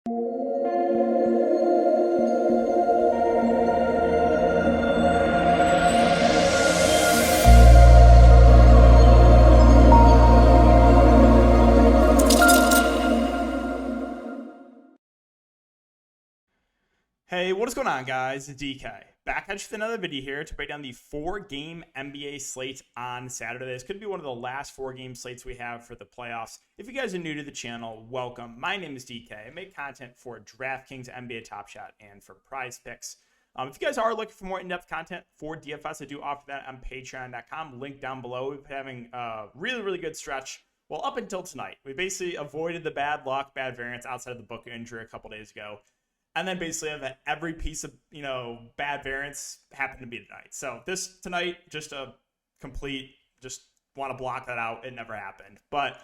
Hey, what is going on, guys? It's DK. Back at you with another video here to break down the 4-game NBA slate on Saturday. This could be one of the last 4-game slates we have for the playoffs. If you guys are new to the channel, welcome. My name is DK. I make content for Draftkings, NBA Top Shot, and for Prize Picks. If you guys are looking for more in-depth content for DFS, I do offer that on patreon.com. Link down below. We've been having a really good stretch. Well, up until tonight, we basically avoided the bad luck, bad variance outside of the book injury a couple days ago. And then basically have every piece of, bad variance happen to be tonight. So this tonight, just a complete, just want to block that out. It never happened. But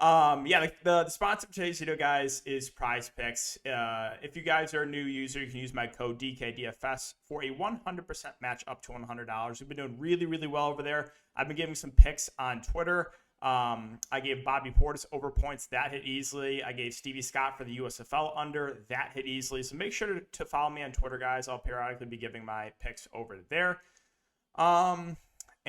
the sponsor for today's video, guys, is Prize Picks. If you guys are a new user, you can use my code DKDFS for a 100% match up to $100. We've been doing really well over there. I've been giving some picks on Twitter. I gave Bobby Portis over points. That hit easily. I gave Stevie Scott for the USFL under. That hit easily. So make sure to follow me on Twitter, guys. I'll periodically be giving my picks over there. And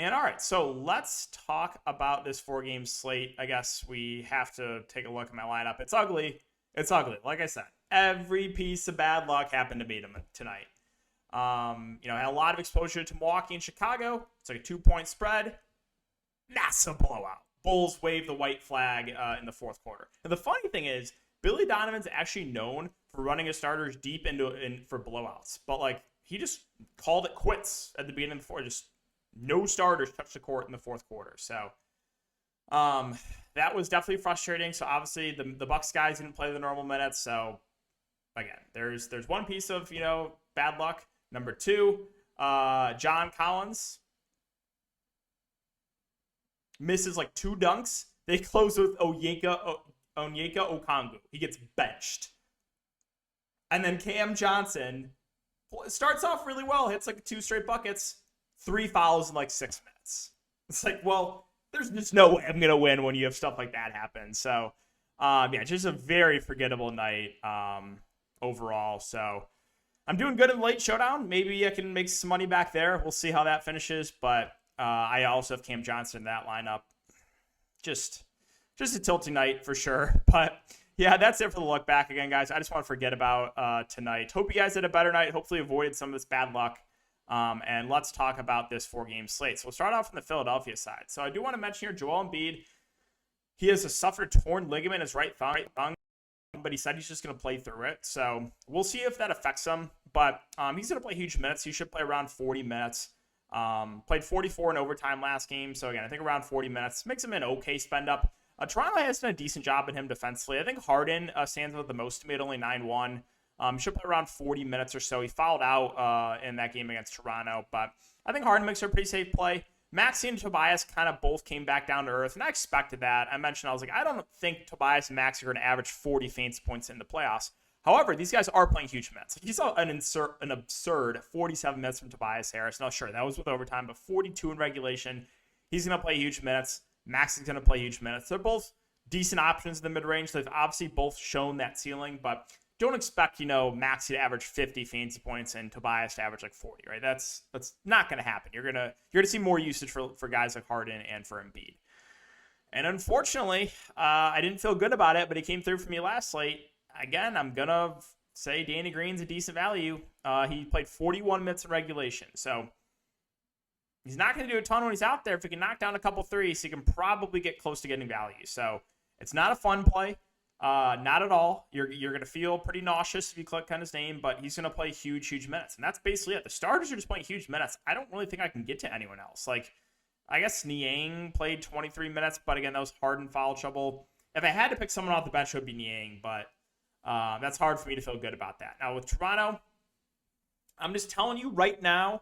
all right, so let's talk about this 4-game slate. I guess we have to take a look at my lineup. It's ugly. It's ugly. Like I said, every piece of bad luck happened to beat them tonight. I had a lot of exposure to Milwaukee and Chicago. It's like a 2-point spread. Massive blowout. Bulls wave the white flag in the fourth quarter. And the funny thing is, Billy Donovan's actually known for running his starters deep for blowouts. But, he just called it quits at the beginning of the fourth. Just no starters touched the court in the fourth quarter. So, that was definitely frustrating. So, obviously, the Bucks guys didn't play the normal minutes. So, again, there's one piece of, bad luck. Number 2, John Collins misses 2 dunks. They close with Onyeka Okongwu. He gets benched. And then Cam Johnson starts off really well, hits 2 straight buckets, 3 fouls in 6 minutes. It's there's just no way I'm going to win when you have stuff like that happen. So, just a very forgettable night overall. So, I'm doing good in the late showdown. Maybe I can make some money back there. We'll see how that finishes, but I also have Cam Johnson in that lineup. Just a tilting night for sure. But yeah, that's it for the look back again, guys. I just want to forget about tonight. Hope you guys had a better night. Hopefully avoided some of this bad luck. And let's talk about this 4-game slate. So we'll start off from the Philadelphia side. So I do want to mention here Joel Embiid. He has suffered a torn ligament in his right thumb, but he said he's just going to play through it. So we'll see if that affects him. But he's going to play huge minutes. He should play around 40 minutes. Played 44 in overtime last game. So again, I think around 40 minutes makes him an okay spend up. Toronto has done a decent job in him defensively. I think Harden stands out the most to me at only 9-1. Should play around 40 minutes or so. He fouled out in that game against Toronto, but I think Harden makes a pretty safe play. Maxey and Tobias kind of both came back down to earth, and I expected that. I was I don't think Tobias and Maxey are going to average 40 fantasy points in the playoffs. However, these guys are playing huge minutes. You saw an absurd 47 minutes from Tobias Harris. Now, sure, that was with overtime, but 42 in regulation. He's going to play huge minutes. Max is going to play huge minutes. They're both decent options in the mid-range. They've obviously both shown that ceiling, but don't expect, Maxey to average 50 fantasy points and Tobias to average 40, right? That's not going to happen. You're going to see more usage for guys like Harden and for Embiid. And unfortunately, I didn't feel good about it, but he came through for me last slate. Again, I'm going to say Danny Green's a decent value. He played 41 minutes in regulation. So he's not going to do a ton when he's out there. If he can knock down a couple threes, he can probably get close to getting value. So it's not a fun play. Not at all. You're going to feel pretty nauseous if you click on his name, but he's going to play huge minutes. And that's basically it. The starters are just playing huge minutes. I don't really think I can get to anyone else. I guess Niang played 23 minutes, but again, that was Harden foul trouble. If I had to pick someone off the bench, it would be Niang, but that's hard for me to feel good about that. Now with Toronto, I'm just telling you right now,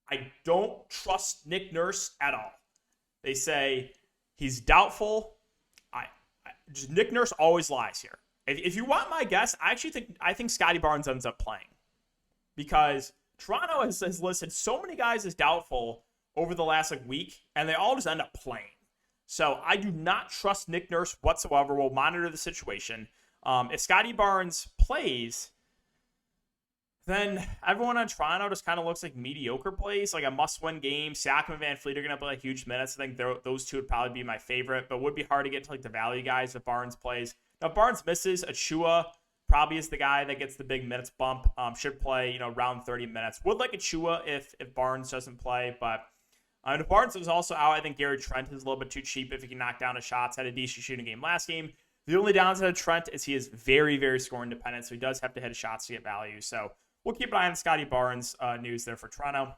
I don't trust Nick Nurse at all. They say he's doubtful. Nick Nurse always lies here. If you want my guess, I think Scotty Barnes ends up playing because Toronto has listed so many guys as doubtful over the last week, and they all just end up playing. So I do not trust Nick Nurse whatsoever. We'll monitor the situation. If Scotty Barnes plays, then everyone on Toronto just kind of looks like mediocre plays, like a must-win game. Siakam and Van Fleet are going to play huge minutes. I think those two would probably be my favorite, but would be hard to get to like the value guys if Barnes plays. Now, if Barnes misses, Achua probably is the guy that gets the big minutes bump. Should play, around 30 minutes. Would like Achua if Barnes doesn't play, but if Barnes is also out, I think Gary Trent is a little bit too cheap if he can knock down his shots. Had a decent shooting game last game. The only downside of Trent is he is very, very scoring dependent, so he does have to hit his shots to get value. So we'll keep an eye on Scotty Barnes news there for Toronto.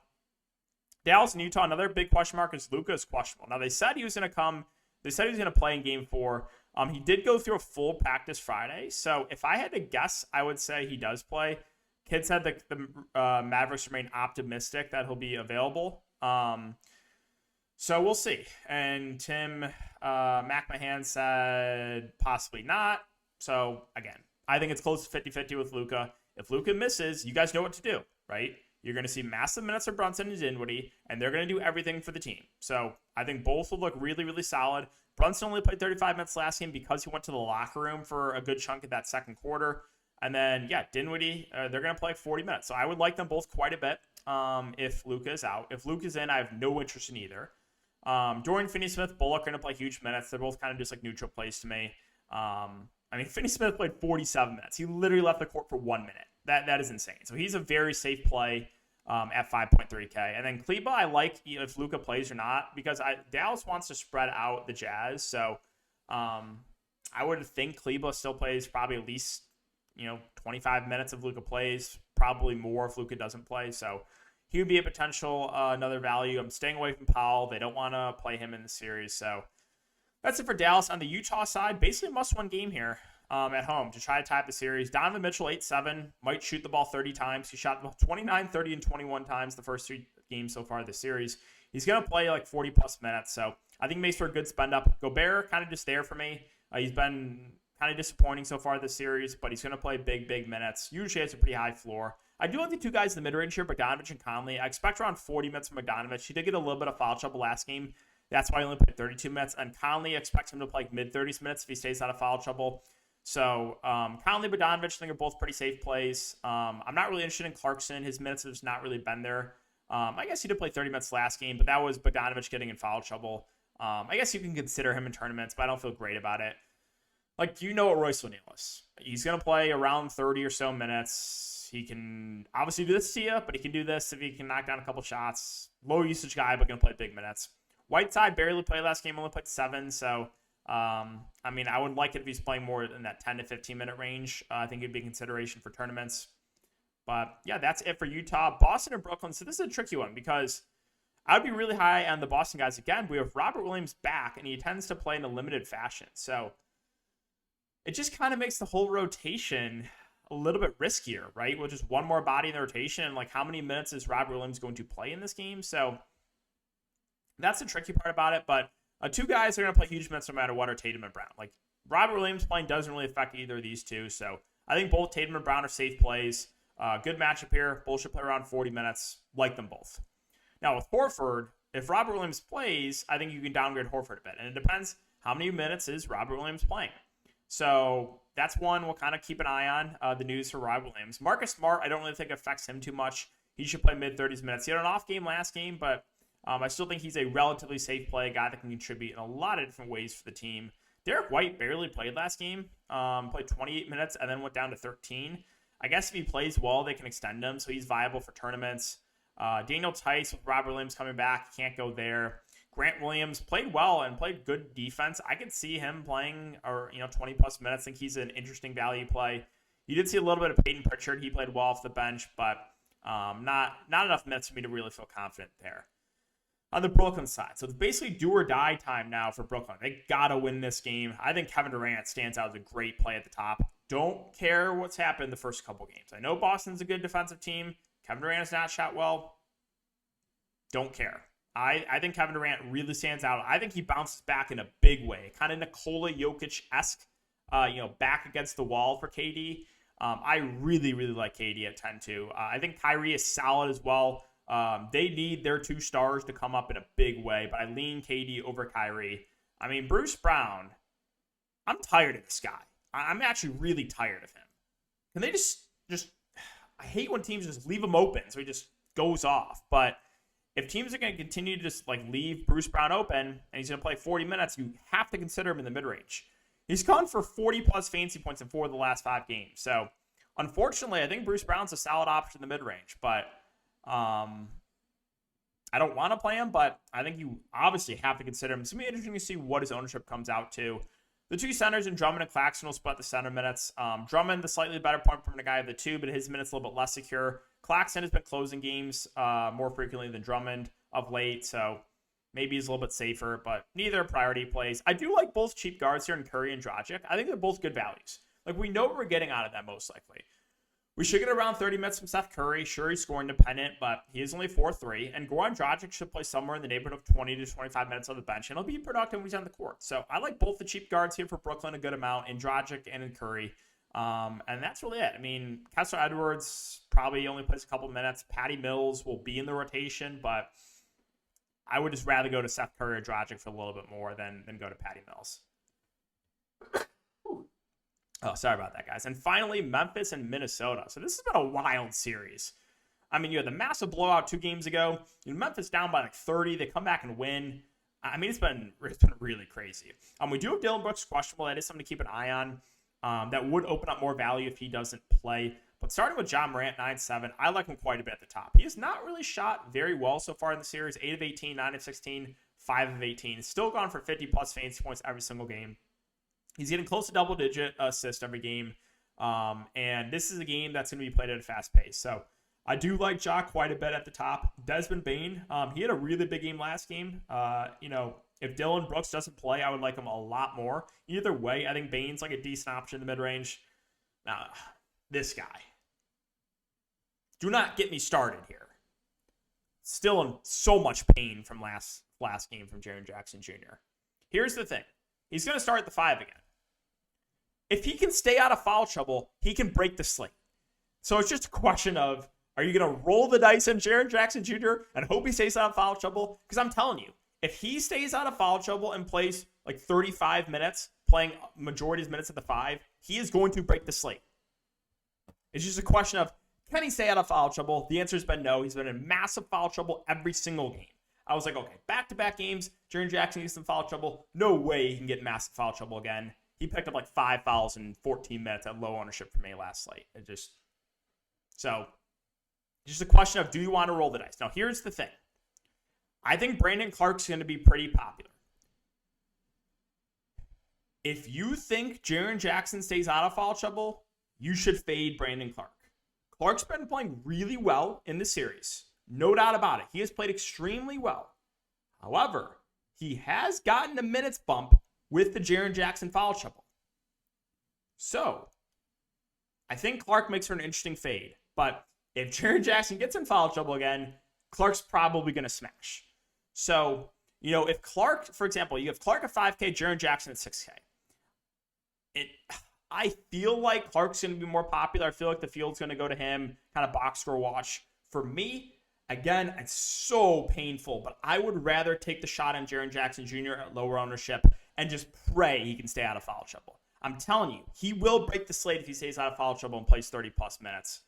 Dallas and Utah, another big question mark is Luka is questionable. Now, they said he was going to come. They said he was going to play in Game 4. He did go through a full practice Friday. So if I had to guess, I would say he does play. Kid said that the Mavericks remain optimistic that he'll be available. So we'll see. And Tim McMahon said possibly not. So, again, I think it's close to 50-50 with Luka. If Luka misses, you guys know what to do, right? You're going to see massive minutes of Brunson and Dinwiddie, and they're going to do everything for the team. So I think both will look really, really solid. Brunson only played 35 minutes last game because he went to the locker room for a good chunk of that second quarter. And then, Dinwiddie, they're going to play 40 minutes. So I would like them both quite a bit if Luka is out. If Luka is in, I have no interest in either. Dorian Finney-Smith, Bullock are going to play huge minutes. They're both kind of just like neutral plays to me. Finney-Smith played 47 minutes. He literally left the court for 1 minute. That is insane. So he's a very safe play at 5.3K. And then Kleba, I like if Luka plays or not because Dallas wants to spread out the Jazz. So I would think Kleba still plays probably at least 25 minutes if Luka plays, probably more if Luka doesn't play. So he would be a potential another value. I'm staying away from Powell. They don't want to play him in the series. So that's it for Dallas. On the Utah side, basically a must-win game here at home to try to tie up the series. Donovan Mitchell, 8-7, might shoot the ball 30 times. He shot the ball 29, 30, and 21 times the first 3 games so far this series. He's going to play like 40-plus minutes, so I think makes for a good spend-up. Gobert, kind of just there for me. He's been kind of disappointing so far this series, but he's going to play big, big minutes. Usually has a pretty high floor. I do like the two guys in the mid-range here, Bogdanovich and Conley. I expect around 40 minutes from Bogdanovich. He did get a little bit of foul trouble last game. That's why he only played 32 minutes. And Conley expects him to play mid-30s minutes if he stays out of foul trouble. So Conley, Bogdanovich, I think are both pretty safe plays. I'm not really interested in Clarkson. His minutes have just not really been there. I guess he did play 30 minutes last game, but that was Bogdanovich getting in foul trouble. I guess you can consider him in tournaments, but I don't feel great about it. Like, you know what Royce O'Neal is. He's going to play around 30 or so minutes. He can obviously do this to you, but he can do this if he can knock down a couple shots. Low usage guy, but going to play big minutes. Whiteside barely played last game, only played 7. So, I would like it if he's playing more in that 10 to 15 minute range. I think it'd be a consideration for tournaments. But, yeah, that's it for Utah. Boston and Brooklyn. So this is a tricky one because I would be really high on the Boston guys. Again, we have Robert Williams back, and he tends to play in a limited fashion. So it just kind of makes the whole rotation a little bit riskier, right? With just one more body in the rotation, and like how many minutes is Robert Williams going to play in this game? So that's the tricky part about it. But two guys are going to play huge minutes no matter what are Tatum and Brown. Like Robert Williams playing doesn't really affect either of these two. So I think both Tatum and Brown are safe plays. Good matchup here. Both should play around 40 minutes. Like them both. Now with Horford, if Robert Williams plays, I think you can downgrade Horford a bit. And it depends how many minutes is Robert Williams playing. So that's one we'll kind of keep an eye on, the news for Robert Williams. Marcus Smart, I don't really think affects him too much. He should play mid-30s minutes. He had an off game last game, but I still think he's a relatively safe play, a guy that can contribute in a lot of different ways for the team. Derek White barely played last game, played 28 minutes and then went down to 13. I guess if he plays well, they can extend him, so he's viable for tournaments. Daniel Tice with Robert Williams coming back, can't go there. Grant Williams played well and played good defense. I could see him playing 20-plus minutes. I think he's an interesting value play. You did see a little bit of Peyton Pritchard. He played well off the bench, but not enough minutes for me to really feel confident there. On the Brooklyn side, so it's basically do or die time now for Brooklyn. They got to win this game. I think Kevin Durant stands out as a great play at the top. Don't care what's happened the first couple games. I know Boston's a good defensive team. Kevin Durant has not shot well. Don't care. I think Kevin Durant really stands out. I think he bounces back in a big way, kind of Nikola Jokic-esque, back against the wall for KD. I really, really like KD at 10-2. I think Kyrie is solid as well. They need their 2 stars to come up in a big way, but I lean KD over Kyrie. Bruce Brown, I'm tired of this guy. I'm actually really tired of him. Can they just I hate when teams just leave him open so he just goes off. But if teams are going to continue to just like leave Bruce Brown open and he's going to play 40 minutes, you have to consider him in the mid-range. He's gone for 40-plus fantasy points in 4 of the last 5 games. So, unfortunately, I think Bruce Brown's a solid option in the mid-range. But I don't want to play him, but I think you obviously have to consider him. It's going to be interesting to see what his ownership comes out to. The 2 centers in Drummond and Claxton will split the center minutes. Drummond, the slightly better point per minute guy of the 2, but his minutes a little bit less secure. Claxton has been closing games more frequently than Drummond of late, so maybe he's a little bit safer, but neither priority plays. I do like both cheap guards here in Curry and Dragic. I think they're both good values. Like, we know what we're getting out of them most likely. We should get around 30 minutes from Seth Curry. Sure, he's scoring dependent, but he is only 4-3. And Goran Dragic should play somewhere in the neighborhood of 20 to 25 minutes on the bench, and he'll be productive when he's on the court. So I like both the cheap guards here for Brooklyn a good amount, in Dragic and in Curry. And that's really it. I mean, Kessler Edwards probably only plays a couple minutes. Patty Mills will be in the rotation, but I would just rather go to Seth Curry or Dragic for a little bit more than go to Patty Mills. Oh, sorry about that, guys. And finally, Memphis and Minnesota. So this has been a wild series. I mean, you had the massive blowout 2 games ago. Memphis down by like 30. They come back and win. I mean, it's been really crazy. We do have Dylan Brooks questionable. That is something to keep an eye on. That would open up more value if he doesn't play. But starting with John Morant, 9-7, I like him quite a bit at the top. He has not really shot very well so far in the series. 8 of 18, 9 of 16, 5 of 18. Still gone for 50-plus fantasy points every single game. He's getting close to double-digit assists every game. And this is a game that's going to be played at a fast pace. So I do like Ja quite a bit at the top. Desmond Bane, he had a really big game last game. If Dylan Brooks doesn't play, I would like him a lot more. Either way, I think Bane's like a decent option in the mid-range. This guy. Do not get me started here. Still in so much pain from last game from Jaren Jackson Jr. Here's the thing. He's going to start at the 5 again. If he can stay out of foul trouble, he can break the slate. So it's just a question of, are you going to roll the dice on Jaren Jackson Jr. and hope he stays out of foul trouble? Because I'm telling you, if he stays out of foul trouble and plays like 35 minutes, playing majority of his minutes at the 5, he is going to break the slate. It's just a question of, can he stay out of foul trouble? The answer has been no. He's been in massive foul trouble every single game. I was like, okay, back-to-back games, Jaren Jackson gets some foul trouble. No way he can get massive foul trouble again. He picked up like 5 fouls in 14 minutes at low ownership for me last slate. So, just a question of, do you want to roll the dice? Now, here's the thing. I think Brandon Clark's going to be pretty popular. If you think Jaren Jackson stays out of foul trouble, you should fade Brandon Clark. Clark's been playing really well in the series. No doubt about it. He has played extremely well. However, he has gotten a minutes bump with the Jaren Jackson foul trouble. So, I think Clark makes for an interesting fade. But if Jaren Jackson gets in foul trouble again, Clark's probably going to smash. So, if Clark, for example, you have Clark at 5K, Jaren Jackson at 6K. I feel like Clark's going to be more popular. I feel like the field's going to go to him, kind of box score watch. For me, again, it's so painful, but I would rather take the shot on Jaren Jackson Jr. at lower ownership and just pray he can stay out of foul trouble. I'm telling you, he will break the slate if he stays out of foul trouble and plays 30-plus minutes.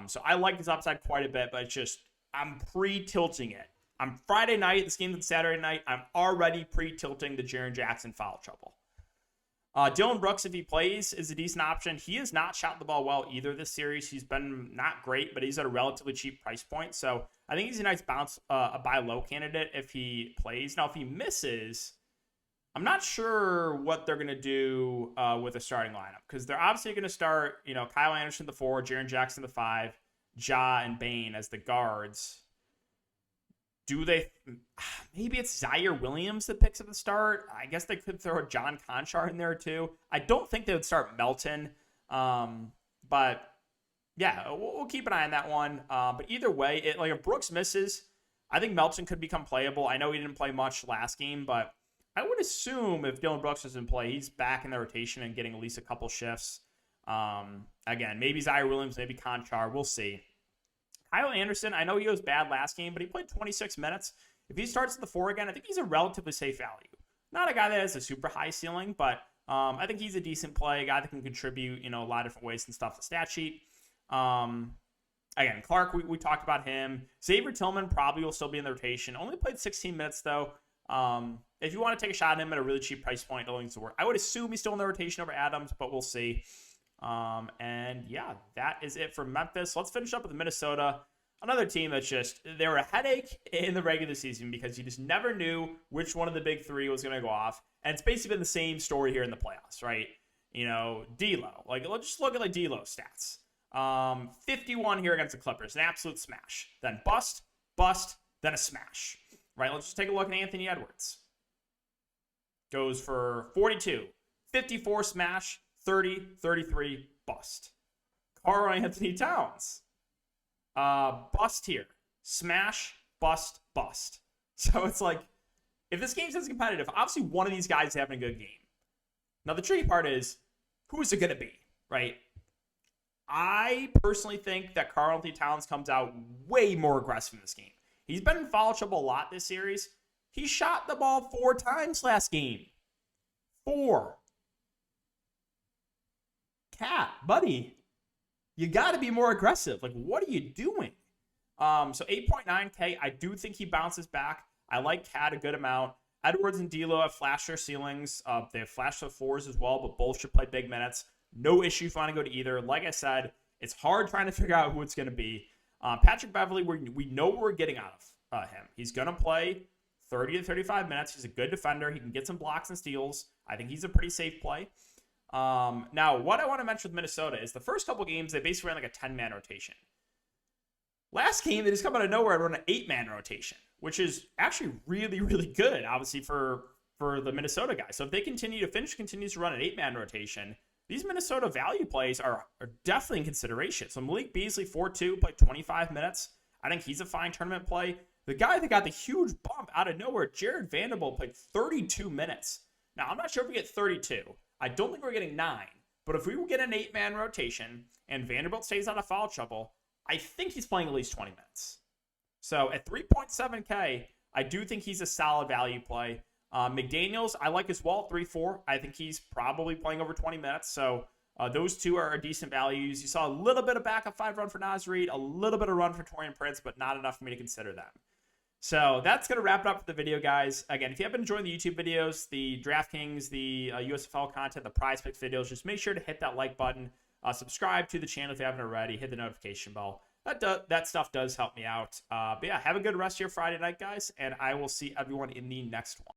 So I like his upside quite a bit, but it's just, I'm pre-tilting it. I'm Friday night, this game's on Saturday night, I'm already pre-tilting the Jaren Jackson foul trouble. Dylan Brooks, if he plays, is a decent option. He has not shot the ball well either this series. He's been not great, but he's at a relatively cheap price point. So I think he's a nice bounce, a buy low candidate if he plays. Now, if he misses, I'm not sure what they're going to do with a starting lineup, because they're obviously going to start, Kyle Anderson the 4, Jaren Jackson the 5, Ja and Bane as the guards. Do they? Maybe it's Zaire Williams that picks at the start. I guess they could throw a John Conchar in there too. I don't think they would start Melton. But yeah, we'll keep an eye on that one. But either way, if Brooks misses, I think Melton could become playable. I know he didn't play much last game, but I would assume if Dylan Brooks doesn't play, he's back in the rotation and getting at least a couple shifts. Again, maybe Zaire Williams, maybe Conchar. We'll see. Kyle Anderson, I know he was bad last game, but he played 26 minutes. If he starts at the 4 again, I think he's a relatively safe value. Not a guy that has a super high ceiling, but I think he's a decent play, a guy that can contribute, a lot of different ways and stuff to the stat sheet. Again, Clark, we talked about him. Xavier Tillman probably will still be in the rotation. Only played 16 minutes, though. If you want to take a shot at him at a really cheap price point, don't think it's worth. I would assume he's still in the rotation over Adams, but we'll see. And yeah, that is it for Memphis. Let's finish up with Minnesota. Another team that's they were a headache in the regular season because you just never knew which one of the big three was going to go off. And it's basically been the same story here in the playoffs, right? D'Lo. Let's just look at D'Lo stats. 51 here against the Clippers, an absolute smash. Then bust, then a smash. Right, let's just take a look at Anthony Edwards. Goes for 42, 54 smash, 30, 33 bust. Karl-Anthony Towns. Bust here. Smash, bust. So it's if this game's as competitive, obviously one of these guys is having a good game. Now the tricky part is, who is it going to be, right? I personally think that Karl-Anthony Towns comes out way more aggressive in this game. He's been in foul trouble a lot this series. He shot the ball 4 times last game. 4. Cat, buddy, you got to be more aggressive. What are you doing? So 8.9K, I do think he bounces back. I like Cat a good amount. Edwards and D'Lo have flashed their ceilings. They have flashed their floors as well, but both should play big minutes. No issue finding go to either. Like I said, it's hard trying to figure out who it's going to be. Patrick Beverley, we know what we're getting out of him. He's going to play 30 to 35 minutes. He's a good defender. He can get some blocks and steals. I think he's a pretty safe play. Now, what I want to mention with Minnesota is the first couple games, they basically ran a 10-man rotation. Last game, they just come out of nowhere and run an 8-man rotation, which is actually really, really good, obviously, for the Minnesota guys. So if they continues to run an 8-man rotation, these Minnesota value plays are definitely in consideration. So Malik Beasley, 4-2, played 25 minutes. I think he's a fine tournament play. The guy that got the huge bump out of nowhere, Jared Vanderbilt, played 32 minutes. Now, I'm not sure if we get 32. I don't think we're getting 9. But if we will get an 8-man rotation and Vanderbilt stays out of foul trouble, I think he's playing at least 20 minutes. So at 3.7K, I do think he's a solid value play. McDaniels, I like as well, 3-4. I think he's probably playing over 20 minutes. So those two are decent values. You saw a little bit of backup 5 run for Naz Reid, a little bit of run for Taurean Prince, but not enough for me to consider them. So that's going to wrap it up for the video, guys. Again, if you have been enjoying the YouTube videos, the Draftkings, the USFL content, the prize picks videos, just make sure to hit that like button. Subscribe to the channel if you haven't already. Hit the notification bell. That stuff does help me out. But yeah, have a good rest of your Friday night, guys, and I will see everyone in the next one.